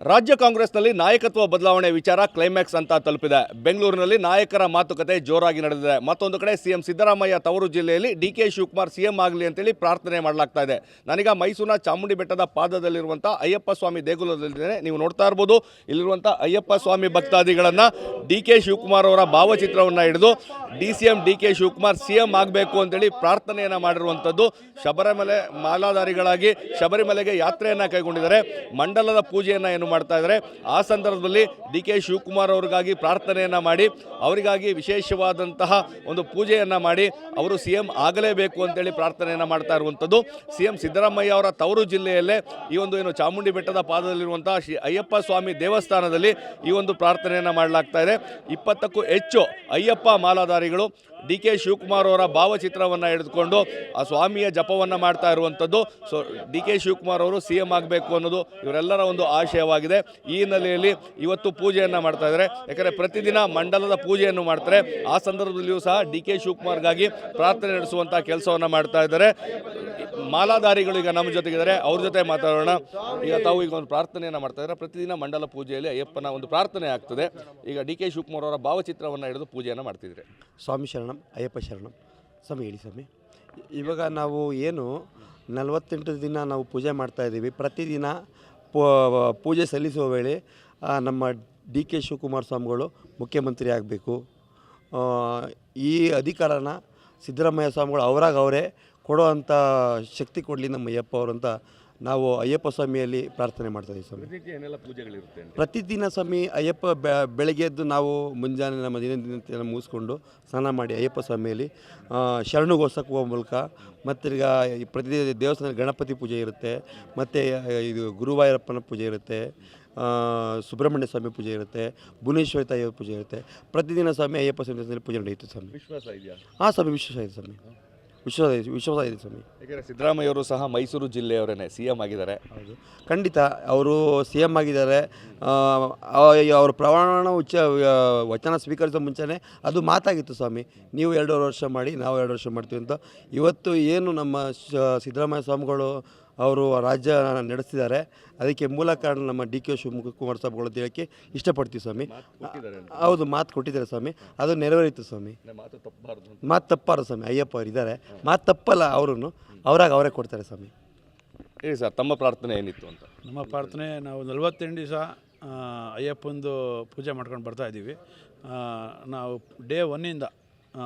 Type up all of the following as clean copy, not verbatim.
ರಾಜ್ಯ ಕಾಂಗ್ರೆಸ್ನಲ್ಲಿ ನಾಯಕತ್ವ ಬದಲಾವಣೆ ವಿಚಾರ ಕ್ಲೈಮ್ಯಾಕ್ಸ್ ಅಂತ ತಲುಪಿದೆ. ಬೆಂಗಳೂರಿನಲ್ಲಿ ನಾಯಕರ ಮಾತುಕತೆ ಜೋರಾಗಿ ನಡೆದಿದೆ. ಮತ್ತೊಂದು ಕಡೆ ಸಿಎಂ ಸಿದ್ದರಾಮಯ್ಯ ತವರು ಜಿಲ್ಲೆಯಲ್ಲಿ ಡಿ.ಕೆ. ಶಿವಕುಮಾರ್ ಸಿಎಂ ಆಗಲಿ ಅಂತೇಳಿ ಪ್ರಾರ್ಥನೆ ಮಾಡಲಾಗ್ತಾ ಇದೆ. ನಾನೀಗ ಮೈಸೂರಿನ ಚಾಮುಂಡಿ ಬೆಟ್ಟದ ಪಾದದಲ್ಲಿರುವಂಥ ಅಯ್ಯಪ್ಪ ಸ್ವಾಮಿ ದೇಗುಲದಲ್ಲಿದ್ದೇನೆ. ನೀವು ನೋಡ್ತಾ ಇರ್ಬೋದು, ಇಲ್ಲಿರುವಂಥ ಅಯ್ಯಪ್ಪ ಸ್ವಾಮಿ ಭಕ್ತಾದಿಗಳನ್ನು ಡಿ.ಕೆ. ಶಿವಕುಮಾರ್ ಅವರ ಭಾವಚಿತ್ರವನ್ನು ಹಿಡಿದು ಡಿ.ಸಿ.ಎಂ ಡಿ.ಕೆ. ಶಿವಕುಮಾರ್ ಸಿಎಂ ಆಗಬೇಕು ಅಂತೇಳಿ ಪ್ರಾರ್ಥನೆಯನ್ನು ಮಾಡಿರುವಂಥದ್ದು. ಶಬರಿಮಲೆ ಮಾಲಾಧಾರಿಗಳಾಗಿ ಶಬರಿಮಲೆಗೆ ಯಾತ್ರೆಯನ್ನು ಕೈಗೊಂಡಿದ್ದಾರೆ. ಮಂಡಲದ ಪೂಜೆಯನ್ನು ಏನು ಮಾಡ್ತಾ ಇದ್ದಾರೆ. ಆ ಸಂದರ್ಭದಲ್ಲಿ ಡಿ.ಕೆ. ಶಿವಕುಮಾರ್ ಅವರಿಗಾಗಿ ಪ್ರಾರ್ಥನೆಯನ್ನು ಮಾಡಿ ಅವರಿಗಾಗಿ ವಿಶೇಷವಾದಂತಹ ಒಂದು ಪೂಜೆಯನ್ನು ಮಾಡಿ ಅವರು ಸಿಎಂ ಆಗಲೇಬೇಕು ಅಂತೇಳಿ ಪ್ರಾರ್ಥನೆಯನ್ನು ಮಾಡ್ತಾ ಇರುವಂಥದ್ದು. ಸಿಎಂ ಸಿದ್ದರಾಮಯ್ಯ ಅವರ ತವರು ಜಿಲ್ಲೆಯಲ್ಲೇ ಈ ಒಂದು ಏನು ಚಾಮುಂಡಿ ಬೆಟ್ಟದ ಪಾದದಲ್ಲಿರುವಂತಹ ಶ್ರೀ ಅಯ್ಯಪ್ಪ ಸ್ವಾಮಿ ದೇವಸ್ಥಾನದಲ್ಲಿ ಈ ಒಂದು ಪ್ರಾರ್ಥನೆಯನ್ನು ಮಾಡಲಾಗ್ತಾ ಇದೆ. 20ಕ್ಕೂ ಹೆಚ್ಚು ಅಯ್ಯಪ್ಪ ಮಾಲಾಧಾರಿಗಳು ಡಿ.ಕೆ. ಶಿವಕುಮಾರ್ ಅವರ ಭಾವಚಿತ್ರವನ್ನು ಹಿಡಿದುಕೊಂಡು ಆ ಸ್ವಾಮಿಯ ಜಪವನ್ನು ಮಾಡ್ತಾ ಇರುವಂಥದ್ದು. ಸೊ ಡಿ.ಕೆ. ಶಿವಕುಮಾರ್ ಅವರು ಸಿಎಂ ಆಗಬೇಕು ಅನ್ನೋದು ಇವರೆಲ್ಲರ ಒಂದು ಆಶಯವಾಗಿದೆ. ಈ ಹಿನ್ನೆಲೆಯಲ್ಲಿ ಇವತ್ತು ಪೂಜೆಯನ್ನು ಮಾಡ್ತಾ ಇದ್ದಾರೆ. ಯಾಕಂದರೆ ಪ್ರತಿದಿನ ಮಂಡಲದ ಪೂಜೆಯನ್ನು ಮಾಡ್ತಾರೆ. ಆ ಸಂದರ್ಭದಲ್ಲಿಯೂ ಸಹ ಡಿ.ಕೆ. ಶಿವಕುಮಾರ್ಗಾಗಿ ಪ್ರಾರ್ಥನೆ ನಡೆಸುವಂಥ ಕೆಲಸವನ್ನು ಮಾಡ್ತಾ ಇದ್ದಾರೆ. ಮಾಲಾಧಾರಿಗಳು ಈಗ ನಮ್ಮ ಜೊತೆಗಿದ್ದಾರೆ, ಅವ್ರ ಜೊತೆ ಮಾತಾಡೋಣ. ಈಗ ತಾವು ಈಗ ಒಂದು ಪ್ರಾರ್ಥನೆಯನ್ನು ಮಾಡ್ತಾ ಇದ್ದಾರೆ. ಪ್ರತಿದಿನ ಮಂಡಲ ಪೂಜೆಯಲ್ಲಿ ಅಯ್ಯಪ್ಪನ ಒಂದು ಪ್ರಾರ್ಥನೆ ಆಗ್ತದೆ. ಈಗ ಡಿ.ಕೆ. ಶಿವಕುಮಾರ್ ಅವರ ಭಾವಚಿತ್ರವನ್ನು ಹಿಡಿದು ಪೂಜೆಯನ್ನು ಮಾಡ್ತಿದ್ದಾರೆ. ಸ್ವಾಮಿ ಶರಣಂ, ಅಯ್ಯಪ್ಪ ಶರಣಂ. ಸ್ವಾಮಿ ಹೇಳಿ ಸ್ವಾಮಿ. ಇವಾಗ ನಾವು ಏನು 48 ದಿನ ನಾವು ಪೂಜೆ ಮಾಡ್ತಾಯಿದ್ದೀವಿ. ಪ್ರತಿದಿನ ಪೂಜೆ ಸಲ್ಲಿಸುವ ವೇಳೆ ನಮ್ಮ ಡಿ.ಕೆ. ಶಿವಕುಮಾರ್ ಸ್ವಾಮಿಗಳು ಮುಖ್ಯಮಂತ್ರಿ ಆಗಬೇಕು, ಈ ಅಧಿಕಾರನ ಸಿದ್ದರಾಮಯ್ಯ ಸ್ವಾಮಿಗಳು ಅವರೇ ಕೊಡುವಂಥ ಶಕ್ತಿ ಕೊಡಲಿ ನಮ್ಮ ಅಯ್ಯಪ್ಪ ಅವರು ಅಂತ ನಾವು ಅಯ್ಯಪ್ಪ ಸ್ವಾಮಿಯಲ್ಲಿ ಪ್ರಾರ್ಥನೆ ಮಾಡ್ತಾಯಿದ್ದೀವಿ ಸ್ವಾಮಿ. ಪ್ರತಿದಿನ ಸ್ವಾಮಿ ಅಯ್ಯಪ್ಪ ಬೆಳಗ್ಗೆ ಎದ್ದು ನಾವು ಮುಂಜಾನೆ ನಮ್ಮ ದಿನ ಮುಗಿಸ್ಕೊಂಡು ಸ್ನಾನ ಮಾಡಿ ಅಯ್ಯಪ್ಪ ಸ್ವಾಮಿಯಲ್ಲಿ ಶರಣುಗೋಸ್ಕರ ಹೋಗೋ ಮೂಲಕ ಮತ್ತು ಈಗ ಪ್ರತಿದಿನ ದೇವಸ್ಥಾನ ಗಣಪತಿ ಪೂಜೆ ಇರುತ್ತೆ, ಮತ್ತು ಇದು ಗುರುವಾಯೂರಪ್ಪನ ಪೂಜೆ ಇರುತ್ತೆ, ಸುಬ್ರಹ್ಮಣ್ಯ ಸ್ವಾಮಿ ಪೂಜೆ ಇರುತ್ತೆ, ಭುವನೇಶ್ವರಿ ತಾಯಿಯ ಪೂಜೆ ಇರುತ್ತೆ. ಪ್ರತಿದಿನ ಸ್ವಾಮಿ ಅಯ್ಯಪ್ಪ ಸ್ವಾಮಿ ಪೂಜೆ ನಡೆಯುತ್ತೆ ಸ್ವಾಮಿ. ವಿಶ್ವಾಸ ಇದೆಯಾ? ಹಾಂ ಸ್ವಾಮಿ, ವಿಶ್ವಾಸ ಇದೆ ಸ್ವಾಮಿ, ವಿಶ್ವಾಸ ಇದೆ ಸ್ವಾಮಿ. ಯಾಕಂದರೆ ಸಿದ್ದರಾಮಯ್ಯವರು ಸಹ ಮೈಸೂರು ಜಿಲ್ಲೆಯವರೇ ಸಿಎಂ ಆಗಿದ್ದಾರೆ. ಹೌದು, ಖಂಡಿತ ಅವರು ಸಿಎಂ ಆಗಿದ್ದಾರೆ. ಅವ್ರ ಪ್ರಮಾಣ ವಚನ ಸ್ವೀಕರಿಸೋ ಮುಂಚೆನೇ ಅದು ಮಾತಾಗಿತ್ತು ಸ್ವಾಮಿ, ನೀವು 2.5 ವರ್ಷ ಮಾಡಿ, ನಾವು 2 ವರ್ಷ ಮಾಡ್ತೀವಿ ಅಂತ. ಇವತ್ತು ಏನು ನಮ್ಮ ಸಿದ್ದರಾಮಯ್ಯ ಸ್ವಾಮಿಗಳು ಅವರು ರಾಜ್ಯ ನಡೆಸ್ತಿದ್ದಾರೆ, ಅದಕ್ಕೆ ಮೂಲ ಕಾರಣ ನಮ್ಮ ಡಿ.ಕೆ. ಶಿವಕುಮಾರ್ ಸ್ವಾಮಿಗಳು ಅಂತ ಹೇಳೋಕ್ಕೆ ಇಷ್ಟಪಡ್ತೀವಿ ಸ್ವಾಮಿ. ಹೌದು, ಮಾತು ಕೊಟ್ಟಿದ್ದಾರೆ ಸ್ವಾಮಿ, ಅದು ನೆರವೇರಿತು ಸ್ವಾಮಿ. ಮಾತು ತಪ್ಪಾರು ಸ್ವಾಮಿ, ಅಯ್ಯಪ್ಪ ಅವರು ಇದ್ದಾರೆ, ಮಾತು ತಪ್ಪಲ್ಲ. ಅವರೇ ಕೊಡ್ತಾರೆ ಸ್ವಾಮಿ. ಹೇಳಿ ಸರ್, ತಮ್ಮ ಪ್ರಾರ್ಥನೆ ಏನಿತ್ತು ಅಂತ? ನಮ್ಮ ಪ್ರಾರ್ಥನೆ, ನಾವು 48 ದಿವಸ ಅಯ್ಯಪ್ಪಂದು ಪೂಜೆ ಮಾಡ್ಕೊಂಡು ಬರ್ತಾಯಿದ್ದೀವಿ. ನಾವು ಡೇ 1ಇಂದ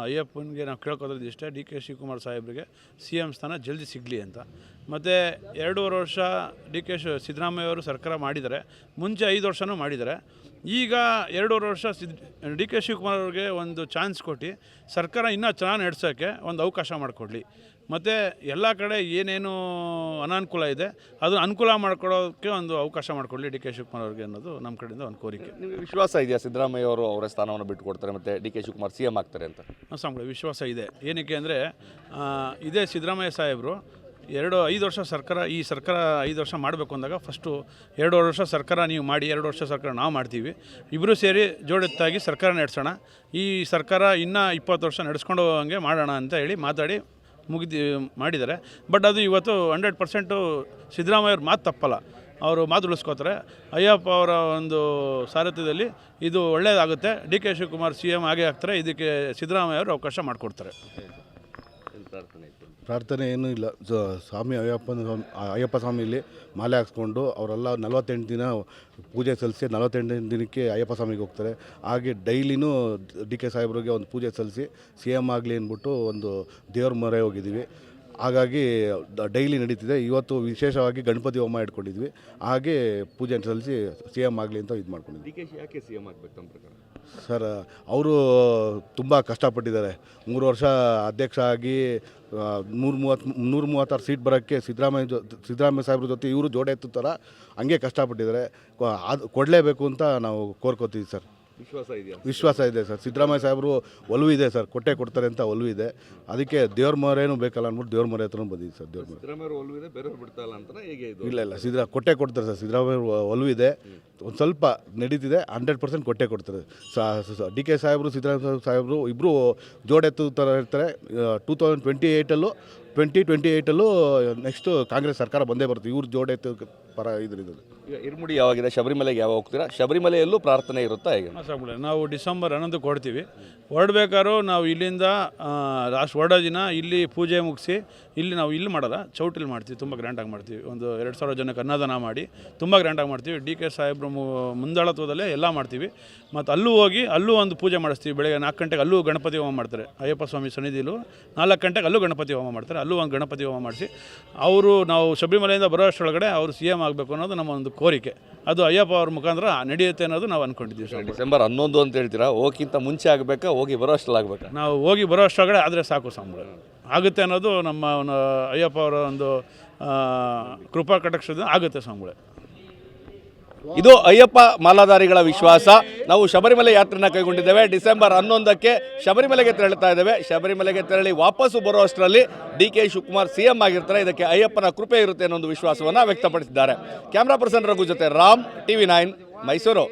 ಅಯ್ಯಪ್ಪನಿಗೆ ನಾವು ಕೇಳ್ಕೊಳ್ತಿದ್ದು ಇಷ್ಟೇ, ಡಿ.ಕೆ. ಶಿವಕುಮಾರ್ ಸಾಹೇಬ್ರಿಗೆ ಸಿ.ಎಂ ಸ್ಥಾನ ಜಲ್ದಿ ಸಿಗಲಿ ಅಂತ. ಮತ್ತು 2.5 ವರ್ಷ ಡಿ.ಕೆ. ಸಿದ್ದರಾಮಯ್ಯ ಅವರು ಸರ್ಕಾರ ಮಾಡಿದ್ದಾರೆ, ಮುಂಚೆ 5 ವರ್ಷವೂ ಮಾಡಿದ್ದಾರೆ. ಈಗ 2.5 ವರ್ಷ ಡಿ.ಕೆ. ಶಿವಕುಮಾರ್ ಅವ್ರಿಗೆ ಒಂದು ಚಾನ್ಸ್ ಕೊಟ್ಟು ಸರ್ಕಾರ ಇನ್ನೂ ಚೆನ್ನಾಗಿ ನಡೆಸೋಕ್ಕೆ ಒಂದು ಅವಕಾಶ ಮಾಡಿಕೊಡ್ಲಿ. ಮತ್ತು ಎಲ್ಲ ಕಡೆ ಏನೇನು ಅನಾನುಕೂಲ ಇದೆ ಅದನ್ನು ಅನುಕೂಲ ಮಾಡಿಕೊಡೋಕ್ಕೆ ಒಂದು ಅವಕಾಶ ಮಾಡಿಕೊಡ್ಲಿ ಡಿ.ಕೆ. ಶಿವಕುಮಾರ್ ಅವ್ರಿಗೆ ಅನ್ನೋದು ನಮ್ಮ ಕಡೆಯಿಂದ ಒಂದು ಕೋರಿಕೆ. ನಿಮಗೆ ವಿಶ್ವಾಸ ಇದೆಯಾ ಸಿದ್ದರಾಮಯ್ಯ ಅವರು ಅವರ ಸ್ಥಾನವನ್ನು ಬಿಟ್ಟು ಕೊಡ್ತಾರೆ ಮತ್ತು ಡಿ.ಕೆ. ಶಿವಕುಮಾರ್ ಸಿಎಂ ಆಗ್ತಾರೆ ಅಂತ? ಸ್ವಾಮಿಗಳು ವಿಶ್ವಾಸ ಇದೆ. ಏನಕ್ಕೆ ಅಂದರೆ ಇದೇ ಸಿದ್ದರಾಮಯ್ಯ ಸಾಹೇಬರು 5 ವರ್ಷ ಸರ್ಕಾರ, ಈ ಸರ್ಕಾರ 5 ವರ್ಷ ಮಾಡಬೇಕು ಅಂದಾಗ ಫಸ್ಟು 2.5 ವರ್ಷ ಸರ್ಕಾರ ನೀವು ಮಾಡಿ, 2 ವರ್ಷ ಸರ್ಕಾರ ನಾವು ಮಾಡ್ತೀವಿ, ಇಬ್ಬರು ಸೇರಿ ಜೋಡೆತ್ತಾಗಿ ಸರ್ಕಾರ ನಡೆಸೋಣ, ಈ ಸರ್ಕಾರ ಇನ್ನೂ 20 ವರ್ಷ ನಡೆಸ್ಕೊಂಡು ಹೋಗೋಂಗೆ ಮಾಡೋಣ ಅಂತ ಹೇಳಿ ಮಾತಾಡಿ ಮಾಡಿದ್ದಾರೆ. ಬಟ್ ಅದು ಇವತ್ತು 100% ಸಿದ್ದರಾಮಯ್ಯವ್ರ ಮಾತು ತಪ್ಪಲ್ಲ, ಅವರು ಮಾತು ಉಳಿಸ್ಕೋತಾರೆ. ಅಯ್ಯಪ್ಪ ಅವರ ಒಂದು ಸಾರಥ್ಯದಲ್ಲಿ ಇದು ಒಳ್ಳೆಯದಾಗುತ್ತೆ. ಡಿ.ಕೆ. ಶಿವಕುಮಾರ್ ಸಿಎಂ ಆಗೇ ಆಗ್ತಾರೆ, ಇದಕ್ಕೆ ಸಿದ್ದರಾಮಯ್ಯ ಅವರು ಅವಕಾಶ ಮಾಡಿಕೊಡ್ತಾರೆ. ಪ್ರಾರ್ಥನೆ ಏನೂ ಇಲ್ಲ. ಸ್ವಾಮಿ ಅಯ್ಯಪ್ಪ ಸ್ವಾಮಿಯಲ್ಲಿ ಮಾಲೆ ಹಾಕ್ಸ್ಕೊಂಡು ಅವರೆಲ್ಲ 48 ದಿನ ಪೂಜೆ ಸಲ್ಲಿಸಿ 48 ದಿನಕ್ಕೆ ಅಯ್ಯಪ್ಪ ಸ್ವಾಮಿಗೆ ಹೋಗ್ತಾರೆ. ಹಾಗೆ ಡೈಲಿನೂ ಡಿ.ಕೆ. ಸಾಹೇಬ್ರಿಗೆ ಒಂದು ಪೂಜೆ ಸಲ್ಲಿಸಿ ಸಿಎಂ ಆಗಲಿ ಅಂದ್ಬಿಟ್ಟು ಒಂದು ದೇವ್ರ ಮೊರೆ ಹೋಗಿದ್ದೀವಿ. ಹಾಗಾಗಿ ಡೈಲಿ ನಡೀತಿದೆ. ಇವತ್ತು ವಿಶೇಷವಾಗಿ ಗಣಪತಿ ಹೋಮ ಇಟ್ಕೊಂಡಿದ್ವಿ, ಹಾಗೆ ಪೂಜೆ ಸಲ್ಲಿಸಿ ಸಿಎಂ ಆಗಲಿ ಅಂತ ಇದು ಮಾಡ್ಕೊಂಡಿದ್ವಿ. ಡಿ.ಕೆ. ಯಾಕೆ ಸಿಎಂ ಆಗಬೇಕು ನಮ್ಮ ಪ್ರಕಾರ? ಸರ್, ಅವರು ತುಂಬ ಕಷ್ಟಪಟ್ಟಿದ್ದಾರೆ. 3 ವರ್ಷ ಅಧ್ಯಕ್ಷ ಆಗಿ 136 ಸೀಟ್ ಬರೋಕ್ಕೆ ಸಿದ್ದರಾಮಯ್ಯ ಸಾಹೇಬ್ರ ಜೊತೆ ಇವರು ಜೋಡೆ ಎತ್ತುತ್ತಾರ ಹಂಗೆ ಕಷ್ಟಪಟ್ಟಿದ್ದಾರೆ. ಅದು ಕೊಡಲೇಬೇಕು ಅಂತ ನಾವು ಕೋರ್ಕೋತೀವಿ ಸರ್. ವಿಶ್ವಾಸ ಇದೆ ಸರ್. ಸಿದ್ದರಾಮಯ್ಯ ಸಾಹೇಬರು ಒಲವು ಇದೆ ಸರ್, ಕೊಡ್ತಾರೆ ಅಂತ ಒಲವು ಇದೆ. ಅದಕ್ಕೆ ದೇವ್ರ ಮೊರೇನು ಬೇಕಲ್ಲ ಅಂದ್ಬಿಟ್ಟು ದೇವ್ರ ಮೊರೆ ಹತ್ರ ಬಂದಿದೆ ಸರ್. ದೇವ್ರ ಮೊರೆ ಒಲವು ಇದೆ, ಬೇರೆಯವ್ರು ಬಿಡ್ತಾ ಇಲ್ಲ ಅಂತ ಹೇಗೆ? ಇಲ್ಲ, ಕೊಡ್ತಾರೆ ಸರ್. ಸಿದ್ದರಾಮಯ್ಯ ಒಲವು ಇದೆ, ಒಂದು ಸ್ವಲ್ಪ ನಡೀತಿದೆ, 100% ಕೊಟ್ಟೇ ಕೊಡ್ತಾರೆ. ಡಿ ಕೆ ಸಾಹೇಬರು, ಸಿದ್ದರಾಮಯ್ಯ ಸಾಹೇಬರು ಇಬ್ಬರು ಜೋಡೆತ್ತು ಥರ ಇರ್ತಾರೆ. 2028 ನೆಕ್ಸ್ಟು ಕಾಂಗ್ರೆಸ್ ಸರ್ಕಾರ ಬಂದೇ ಬರುತ್ತೆ. ಇವ್ರು ಜೋಡೆತ್ತು ಪರ ಇದ್ರಿದ್ದು. ಈಗ ಇರುಮುಡಿ ಯಾವಾಗಿದೆ, ಶಬರಿಮಲೆಗೆ ಯಾವಾಗ ಹೋಗ್ತೀರಾ? ಶಬರಿಮಲೆಯಲ್ಲೂ ಪ್ರಾರ್ಥನೆ ಇರುತ್ತಾ ಹೇಗೆ? ಸಾಂಬಳೆ ನಾವು ಡಿಸೆಂಬರ್ 11 ಕೊಡ್ತೀವಿ. ಹೊರಡ್ಬೇಕಾದ್ರೂ ನಾವು ಇಲ್ಲಿಂದ ಲಾಸ್ಟ್ ಹೊರಡೋ ದಿನ ಇಲ್ಲಿ ಪೂಜೆ ಮುಗಿಸಿ ಇಲ್ಲಿ ನಾವು ಇಲ್ಲಿ ಮಾಡಲ್ಲ, ಚೌಟಿಲಿ ಮಾಡ್ತೀವಿ. ತುಂಬ ಗ್ರ್ಯಾಂಡಾಗಿ ಮಾಡ್ತೀವಿ. ಒಂದು 2000 ಜನಕ್ಕೆ ಅನ್ನದಾನ ಮಾಡಿ ತುಂಬ ಗ್ರ್ಯಾಂಡಾಗಿ ಮಾಡ್ತೀವಿ. ಡಿ ಕೆ ಸಾಹೇಬ್ರು ಮುಂದಾಳತ್ವದಲ್ಲೇ ಎಲ್ಲ ಮಾಡ್ತೀವಿ. ಮತ್ತು ಅಲ್ಲೂ ಹೋಗಿ ಅಲ್ಲೂ ಒಂದು ಪೂಜೆ ಮಾಡಿಸ್ತೀವಿ. ಬೆಳಗ್ಗೆ 4 ಗಂಟೆಗೆ ಅಲ್ಲೂ ಗಣಪತಿ ಹೋಮ ಮಾಡ್ತಾರೆ. ಅಯ್ಯಪ್ಪ ಸ್ವಾಮಿ ಸನ್ನಿಧಿಲು 4 ಗಂಟೆಗೆ ಅಲ್ಲೂ ಗಣಪತಿ ಹೋಮ ಮಾಡ್ತಾರೆ. ಅಲ್ಲೂ ಒಂದು ಗಣಪತಿ ಹೋಮ ಮಾಡಿಸಿ ಅವರು ನಾವು ಶಬರಿಮಲೆಯಿಂದ ಬರೋ ಅಷ್ಟರೊಳಗಡೆ ಅವರು CM ಆಗಬೇಕು ಅನ್ನೋದು ನಮ್ಮ ಒಂದು ಕೋರಿಕೆ. ಅದು ಅಯ್ಯಪ್ಪ ಅವ್ರ ಮುಖಾಂತರ ನಡೆಯುತ್ತೆ ಅನ್ನೋದು ನಾವು ಅಂದ್ಕೊಂಡಿದ್ದೀವಿ ಸರ್. ಡಿಸೆಂಬರ್ 11 ಅಂತ ಹೇಳ್ತೀರಾ, ಹೋಗಿಂತ ಮುಂಚೆ ಆಗಬೇಕಾ, ಹೋಗಿ ಬರೋ ಅಷ್ಟರಲ್ಲಿ ಆಗಬೇಕಾ? ನಾವು ಹೋಗಿ ಬರೋ ಅಷ್ಟರೊಳಗಡೆ ಆದರೆ ಸಾಕು ಸಂಬಳ ಆಗುತ್ತೆ ಅನ್ನೋದು ನಮ್ಮ ಒಂದು ಅಯ್ಯಪ್ಪ ಅವರ ಒಂದು ಕೃಪಾ ಕಟಾಕ್ಷದಿಂದ ಆಗುತ್ತೆ ಸಂಬಳ. ಇದು ಅಯ್ಯಪ್ಪ ಮಾಲಾಧಾರಿಗಳ ವಿಶ್ವಾಸ. ನಾವು ಶಬರಿಮಲೆ ಯಾತ್ರೆನ ಕೈಗೊಂಡಿದ್ದೇವೆ. ಡಿಸೆಂಬರ್ 11ಕ್ಕೆ ಶಬರಿಮಲೆಗೆ ತೆರಳುತ್ತಾ ಇದ್ದೇವೆ. ಶಬರಿಮಲೆಗೆ ತೆರಳಿ ವಾಪಸ್ಸು ಬರೋ ಅಷ್ಟರಲ್ಲಿ DK ಶಿವಕುಮಾರ್ CM ಆಗಿರ್ತಾರೆ. ಇದಕ್ಕೆ ಅಯ್ಯಪ್ಪನ ಕೃಪೆ ಇರುತ್ತೆ ಅನ್ನೋ ಒಂದು ವಿಶ್ವಾಸವನ್ನು ವ್ಯಕ್ತಪಡಿಸಿದ್ದಾರೆ. ಕ್ಯಾಮ್ರಾ ಪರ್ಸನ್ ರಘು ಜೊತೆ ರಾಮ್, TV9 ಮೈಸೂರು.